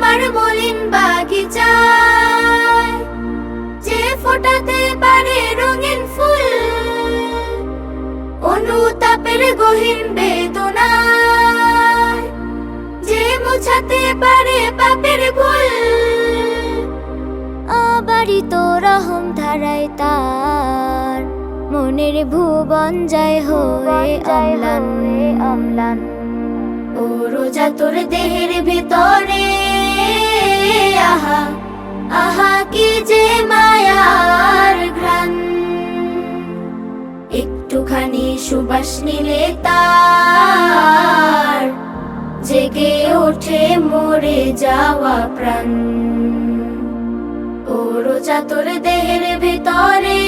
তোমার মলিন বাগিচায়, যে ফোটাতে পারে রঙিন ফুল, অনুতাপের গহীন বেদনায়, যে মুছাতে পারে পাপের ভুল। অবারিত রহম ধারায় তার, মনের ভুবন যায় হয়ে অম্লান। ও রোজা তোর দেহের ভেতরে, আহা আহা কি যে মায়ার ঘ্রাণ। একটুখানি সুবাস নিলে তার, জেগে ওঠে মরে যাওয়া প্রাণ। ও রোজা তোর দেহের ভেতরে।